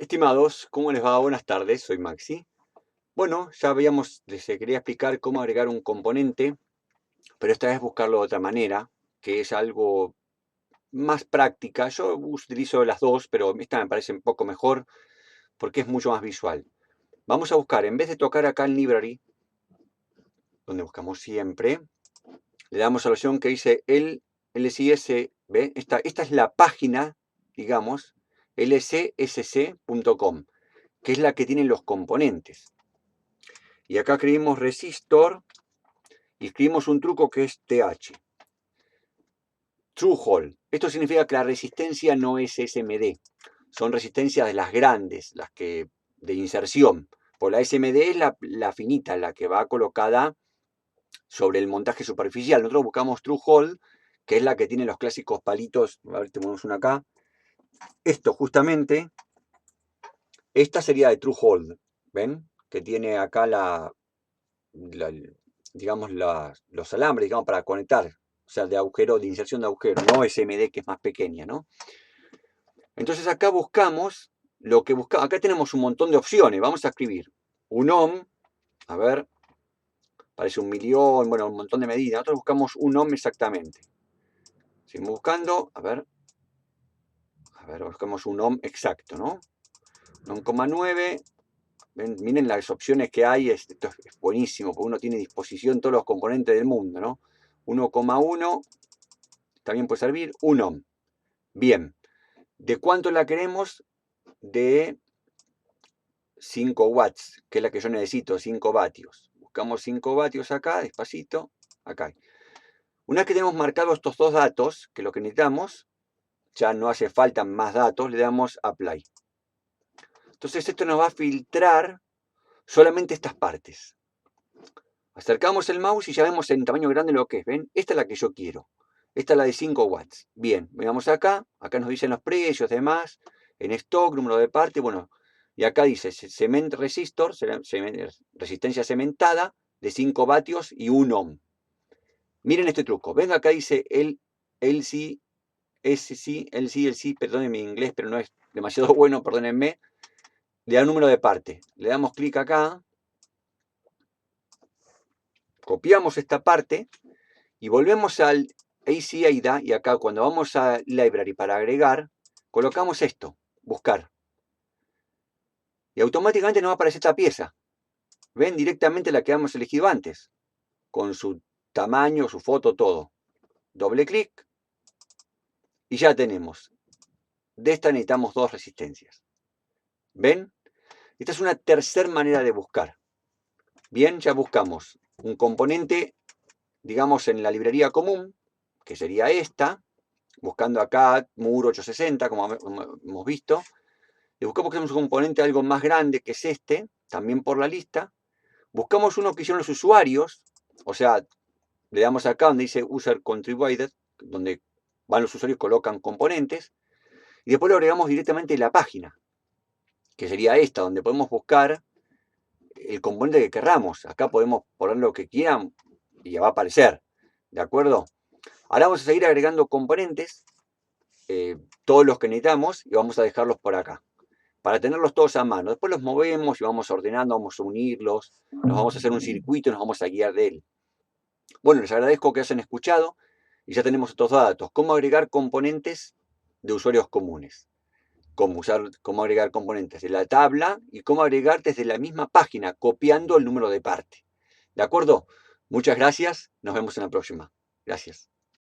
Estimados, ¿cómo les va? Buenas tardes, soy Maxi. Bueno, ya les quería explicar cómo agregar un componente, pero esta vez buscarlo de otra manera, que es algo más práctica. Yo utilizo las dos, pero esta me parece un poco mejor porque es mucho más visual. Vamos a buscar, en vez de tocar acá en Library, donde buscamos siempre, le damos a la opción que dice el LCS, ¿ve? Esta es la página, digamos, lcsc.com, que es la que tiene los componentes. Y acá escribimos resistor y escribimos un truco que es TH. True Hole. Esto significa que la resistencia no es SMD. Son resistencias de las grandes, las que de inserción. Por la SMD es la finita, la que va colocada sobre el montaje superficial. Nosotros buscamos True Hole, que es la que tiene los clásicos palitos. A ver, tenemos una acá. Esto justamente, esta sería de True Hole. ¿Ven? Que tiene acá digamos, los alambres, digamos, para conectar, o sea, de agujero, de inserción de agujero, no SMD, que es más pequeña, ¿no? Entonces acá buscamos lo que buscamos. Acá tenemos un montón de opciones. Vamos a escribir un ohm, a ver, parece un millón, bueno, un montón de medidas. Nosotros buscamos un ohm exactamente. Seguimos buscando, a ver, buscamos un ohm exacto, ¿no? 1,9. Miren las opciones que hay, esto es buenísimo, porque uno tiene a disposición todos los componentes del mundo, ¿no? 1,1 también puede servir, 1 ohm. Bien, ¿de cuánto la queremos? De 5 watts, que es la que yo necesito, 5 vatios. Buscamos 5 vatios acá, despacito, acá. Una vez que tenemos marcados estos dos datos, que es lo que necesitamos, ya no hace falta más datos, le damos Apply. Entonces esto nos va a filtrar solamente estas partes. Acercamos el mouse y ya vemos en tamaño grande lo que es. ¿Ven? Esta es la que yo quiero. Esta es la de 5 watts. Bien, veamos acá. Acá nos dicen los precios, demás. En stock, número de parte. Bueno, y acá dice cement resistor, resistencia cementada, de 5 vatios y 1 ohm. Miren este truco. Ven, acá dice el LC, perdónenme mi inglés, pero no es demasiado bueno, perdónenme. Le da número de parte. Le damos clic acá. Copiamos esta parte y volvemos al AC AIDA, y acá cuando vamos a Library para agregar, colocamos esto, buscar. Y automáticamente nos va a aparecer esta pieza. Ven directamente la que hemos elegido antes, con su tamaño, su foto, todo. Doble clic y ya tenemos. De esta necesitamos dos resistencias. ¿Ven? Esta es una tercera manera de buscar. Bien, ya buscamos un componente, digamos, en la librería común, que sería esta, buscando acá Muro 860, como hemos visto. Le buscamos que es un componente algo más grande, que es este, también por la lista. Buscamos uno que hicieron los usuarios, o sea, le damos acá donde dice User Contributed, donde van los usuarios y colocan componentes, y después lo agregamos directamente en la página, que sería esta, donde podemos buscar el componente que querramos. Acá podemos poner lo que quieran y ya va a aparecer, ¿de acuerdo? Ahora vamos a seguir agregando componentes, todos los que necesitamos, y vamos a dejarlos por acá, para tenerlos todos a mano. Después los movemos y vamos ordenando, vamos a unirlos, nos vamos a hacer un circuito y nos vamos a guiar de él. Bueno, les agradezco que hayan escuchado y ya tenemos estos datos. Cómo agregar componentes de usuarios comunes. Cómo agregar componentes de la tabla y cómo agregar desde la misma página, copiando el número de parte. ¿De acuerdo? Muchas gracias. Nos vemos en la próxima. Gracias.